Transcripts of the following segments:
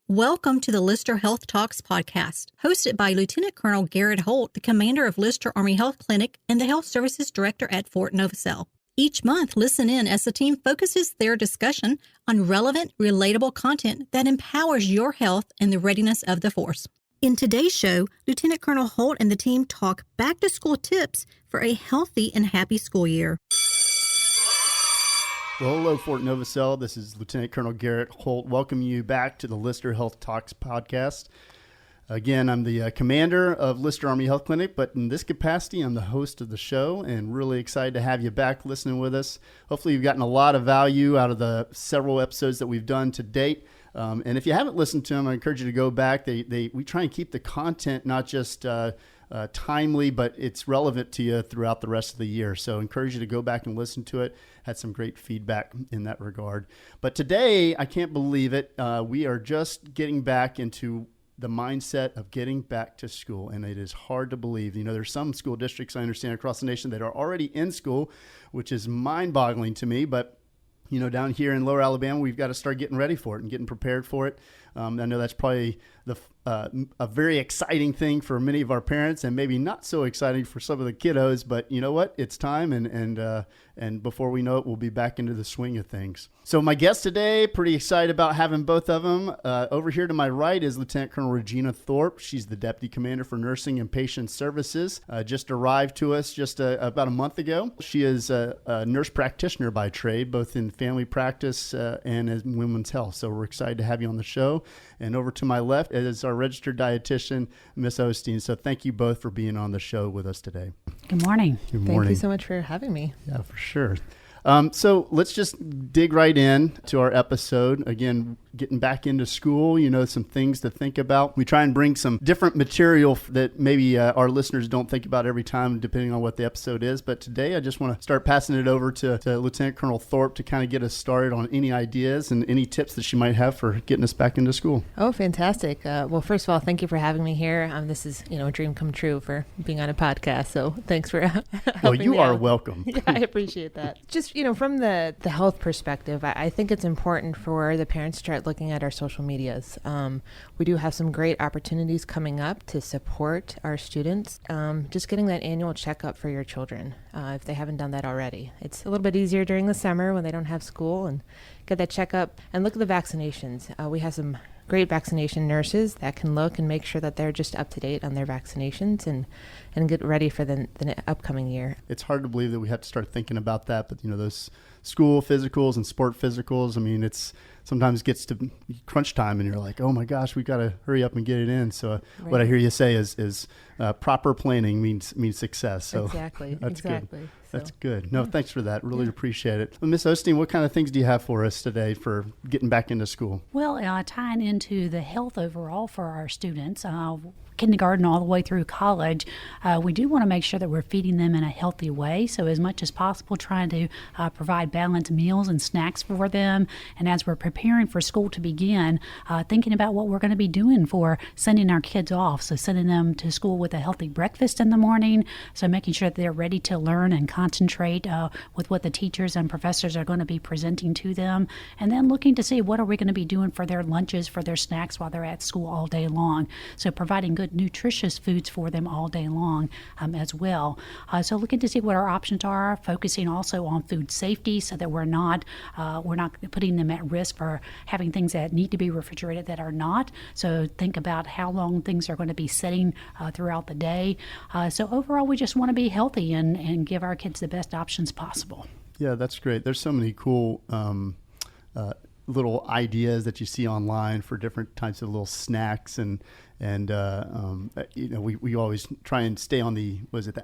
Welcome to the Lyster Health Talks Podcast, hosted by Lieutenant Colonel Garrett Holt, the commander of Lyster Army Health Clinic and the Health Services Director at Fort Novacell. Each month, listen in as the team focuses their discussion on relevant, relatable content that empowers your health and the readiness of the force. In today's show, Lieutenant Colonel Holt and the team talk back-to-school tips for a healthy and happy school year. Well, hello, Fort Novacell. This is Lieutenant Colonel Garrett Holt. Welcome you back to the Lyster Health Talks Podcast. Again, I'm the commander of Lyster Army Health Clinic, but in this capacity, I'm the host of the show and really excited to have you back listening with us. Hopefully, you've gotten a lot of value out of the several episodes that we've done to date. And if you haven't listened to them, I encourage you to go back. We try and keep the content not just timely, but it's relevant to you throughout the rest of the year. So I encourage you to go back and listen to it. Had some great feedback in that regard. But today, I can't believe it. We are just getting back into the mindset of getting back to school. And it is hard to believe. You know, there's some school districts I understand across the nation that are already in school, which is mind-boggling to me. But you know, down here in Lower Alabama, we've got to start getting ready for it and getting prepared for it. I know that's probably a very exciting thing for many of our parents, and maybe not so exciting for some of the kiddos. But you know what? It's time, and before we know it, we'll be back into the swing of things. So my guest today, pretty excited about having both of them. Over here to my right is Lieutenant Colonel Regina Thorp. She's the Deputy Commander for Nursing and Patient Services. Just arrived to us just about a month ago. She is a nurse practitioner by trade, both in family practice and in women's health. So we're excited to have you on the show. And over to my left is our registered dietitian, Miss Osteen. So thank you both for being on the show with us today. Good morning. Good morning. Thank you so much for having me. Yeah, for sure. So let's just dig right in to our episode. Again, getting back into school, you know, some things to think about. We try and bring some different material that maybe our listeners don't think about every time, depending on what the episode is. But today, I just want to start passing it over to Lieutenant Colonel Thorp to kind of get us started on any ideas and any tips that she might have for getting us back into school. Oh, fantastic. Well, first of all, thank you for having me here. This is, a dream come true for being on a podcast. So thanks for helping Well, you me are out. welcome. Yeah, I appreciate that. Just, from the health perspective, I think it's important for the parents to start looking at our social medias. We do have some great opportunities coming up to support our students. Just getting that annual checkup for your children, if they haven't done that already. It's a little bit easier during the summer when they don't have school, and get that checkup and look at the vaccinations. We have some great vaccination nurses that can look and make sure that they're just up to date on their vaccinations and get ready for the upcoming year. It's hard to believe that we have to start thinking about that, but those school physicals and sport physicals, it's sometimes gets to crunch time and you're like, oh my gosh, we got to hurry up and get it in. So What I hear you say is proper planning means success. So exactly. That's exactly. good. So, that's good. No, thanks for that. Really appreciate it. Well, Miss Osteen, what kind of things do you have for us today for getting back into school? Well, tying into the health overall for our students, kindergarten all the way through college, we do want to make sure that we're feeding them in a healthy way. So as much as possible, trying to provide balanced meals and snacks for them. And as we're preparing for school to begin, thinking about what we're going to be doing for sending our kids off. So sending them to school with a healthy breakfast in the morning. So making sure that they're ready to learn and concentrate with what the teachers and professors are going to be presenting to them. And then looking to see what are we going to be doing for their lunches, for their snacks while they're at school all day long. So providing good nutritious foods for them all day long as well. So looking to see what our options are, focusing also on food safety so that we're not putting them at risk for having things that need to be refrigerated that are not. So think about how long things are going to be sitting throughout the day. So overall, we just want to be healthy and give our kids the best options possible. Yeah, that's great. There's so many cool little ideas that you see online for different types of little snacks and we always try and stay on the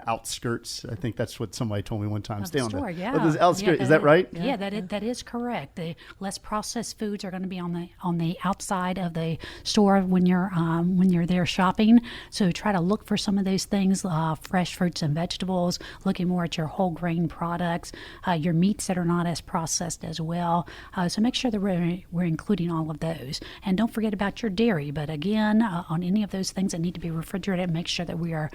outskirts. I think that's what somebody told me one time. Stay on the outskirts. Yeah, is that right? Yeah, that is correct. The less processed foods are going to be on the outside of the store when you're there shopping. So try to look for some of those things, fresh fruits and vegetables. Looking more at your whole grain products, your meats that are not as processed as well. So make sure that we're including all of those, and don't forget about your dairy. But again, on on any of those things that need to be refrigerated, make sure that we are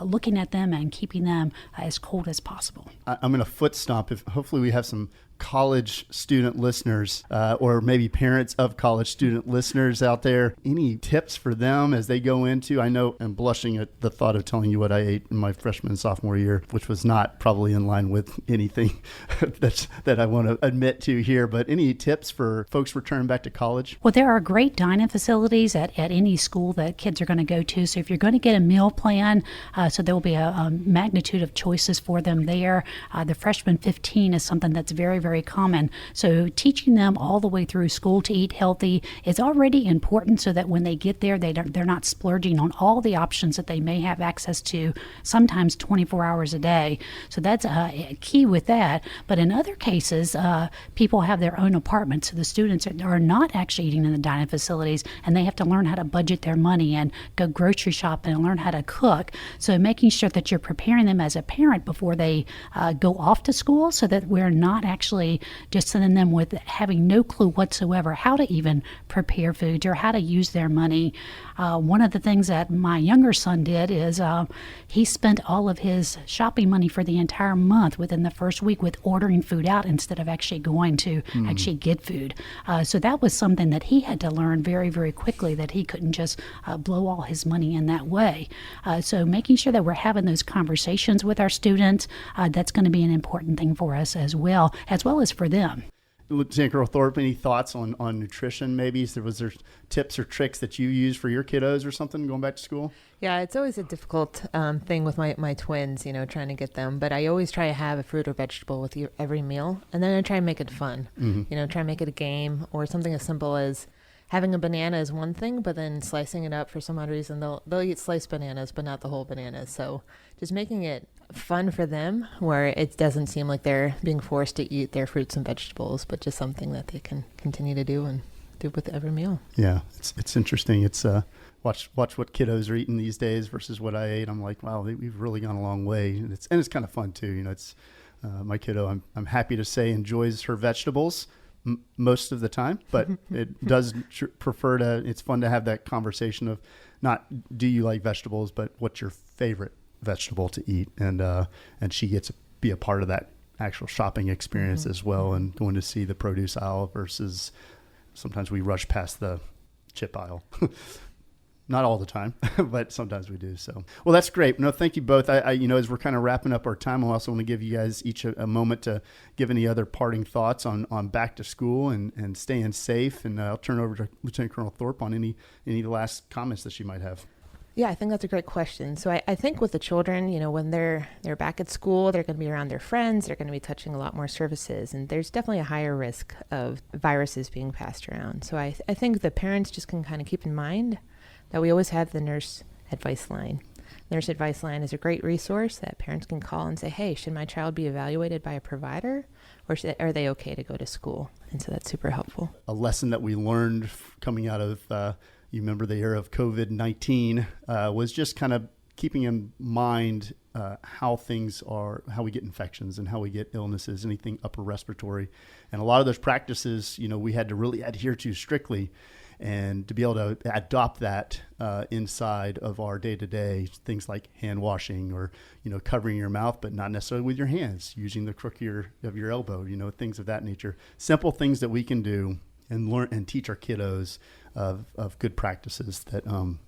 looking at them and keeping them as cold as possible. I'm going to foot stomp. Hopefully we have some college student listeners or maybe parents of college student listeners out there. Any tips for them as they go into, I know I'm blushing at the thought of telling you what I ate in my freshman and sophomore year, which was not probably in line with anything that I want to admit to here, but any tips for folks returning back to college? Well, there are great dining facilities at any school that kids are going to go to. So if you're going to get a meal plan, so there will be a magnitude of choices for them there. The freshman 15 is something that's very, very common. So teaching them all the way through school to eat healthy is already important so that when they get there, they're not splurging on all the options that they may have access to, sometimes 24 hours a day. So that's key with that. But in other cases, people have their own apartments. So the students are not actually eating in the dining facilities, and they have to learn how to budget their money and go grocery shopping and learn how to cook. So making sure that you're preparing them as a parent before they go off to school, so that we're not actually just sending them with having no clue whatsoever how to even prepare foods or how to use their money. One of the things that my younger son did is he spent all of his shopping money for the entire month within the first week with ordering food out instead of actually going to actually get food. So that was something that he had to learn very, very quickly, that he couldn't just blow all his money in that way. So making sure that we're having those conversations with our students, that's going to be an important thing for us as well as for them. Lieutenant Colonel Thorp, any thoughts on nutrition maybe? Was there tips or tricks that you use for your kiddos or something going back to school? Yeah, it's always a difficult thing with my twins, trying to get them. But I always try to have a fruit or vegetable with every meal. And then I try and make it fun. Try and make it a game, or something as simple as having a banana is one thing, but then slicing it up for some odd reason, they'll eat sliced bananas, but not the whole bananas. So just making it fun for them, where it doesn't seem like they're being forced to eat their fruits and vegetables, but just something that they can continue to do and do with every meal. Yeah, it's interesting. It's watch what kiddos are eating these days versus what I ate. I'm like, wow, we've really gone a long way, and it's kind of fun too. It's my kiddo, I'm happy to say, enjoys her vegetables most of the time, but it does prefer to, it's fun to have that conversation of not do you like vegetables, but what's your favorite vegetable to eat, and she gets to be a part of that actual shopping experience as well, and going to see the produce aisle versus sometimes we rush past the chip aisle. Not all the time, but sometimes we do. So, well, that's great. No, thank you both. I as we're kind of wrapping up our time, I also want to give you guys each a moment to give any other parting thoughts on back to school and staying safe. And I'll turn over to Lieutenant Colonel Thorp on any last comments that she might have. Yeah, I think that's a great question. So I think with the children, when they're back at school, they're going to be around their friends. They're going to be touching a lot more surfaces, and there's definitely a higher risk of viruses being passed around. So I think the parents just can kind of keep in mind that we always have the nurse advice line. Nurse advice line is a great resource that parents can call and say, hey, should my child be evaluated by a provider, or are they okay to go to school? And so that's super helpful. A lesson that we learned coming out of, you remember the era of COVID-19, was just kind of keeping in mind how things are, how we get infections and how we get illnesses, anything upper respiratory. And a lot of those practices, we had to really adhere to strictly. And to be able to adopt that inside of our day-to-day, things like hand washing or, covering your mouth, but not necessarily with your hands, using the crook of your elbow, things of that nature. Simple things that we can do and learn and teach our kiddos of good practices that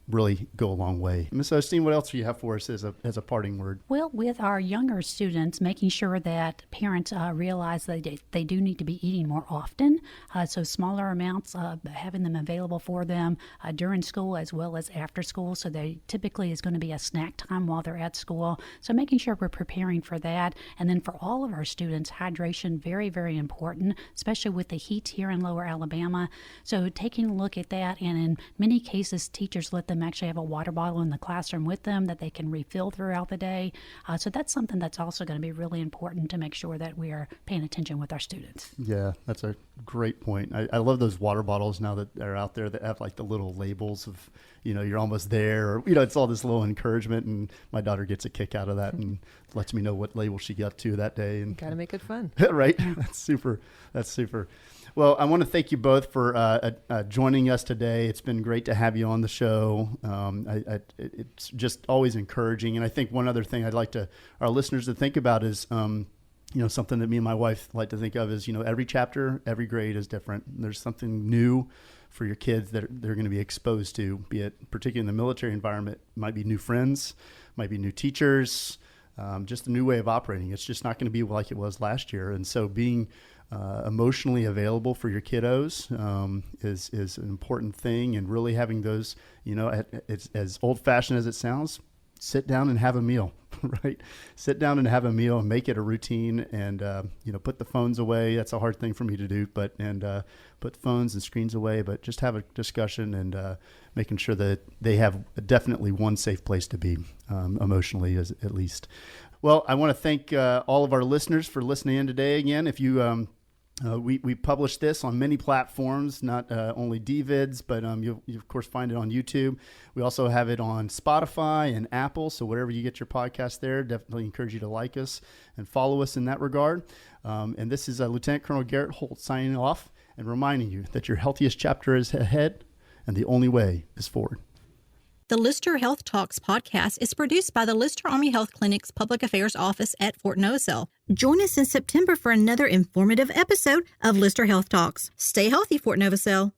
really go a long way. Ms. Osteen, what else do you have for us as a parting word? Well, with our younger students, making sure that parents realize that they do need to be eating more often. So smaller amounts, having them available for them during school as well as after school. So they typically is going to be a snack time while they're at school. So making sure we're preparing for that. And then for all of our students, hydration, very, very important, especially with the heat here in Lower Alabama. So taking a look at that, and in many cases, teachers let them actually have a water bottle in the classroom with them that they can refill throughout the day. So that's something that's also going to be really important to make sure that we are paying attention with our students. Yeah, that's a great point. I love those water bottles now that are out there that have like the little labels of, you're almost there, or, it's all this little encouragement, and my daughter gets a kick out of that and lets me know what label she got to that day. And got to make it fun. Right? That's super. Well, I want to thank you both for joining us today. It's been great to have you on the show. It's just always encouraging. And I think one other thing I'd like our listeners to think about is, something that me and my wife like to think of is, every chapter, every grade is different. There's something new for your kids that they're going to be exposed to, be it particularly in the military environment, might be new friends, might be new teachers, just a new way of operating. It's just not going to be like it was last year. And so being emotionally available for your kiddos is an important thing, and really having those, it's as old-fashioned as it sounds, sit down and have a meal, right? Sit down and have a meal and make it a routine, and put the phones away. That's a hard thing for me to do, but put phones and screens away, but just have a discussion and making sure that they have definitely one safe place to be, emotionally at least. Well, I want to thank all of our listeners for listening in today. Again, if you we publish this on many platforms, not only DVids, but you of course find it on YouTube. We also have it on Spotify and Apple. So wherever you get your podcast there, definitely encourage you to like us and follow us in that regard. And this is Lieutenant Colonel Garrett Holt signing off and reminding you that your healthiest chapter is ahead and the only way is forward. The Lyster Health Talks podcast is produced by the Lyster Army Health Clinic's Public Affairs Office at Fort Novosel. Join us in September for another informative episode of Lyster Health Talks. Stay healthy, Fort Novosel.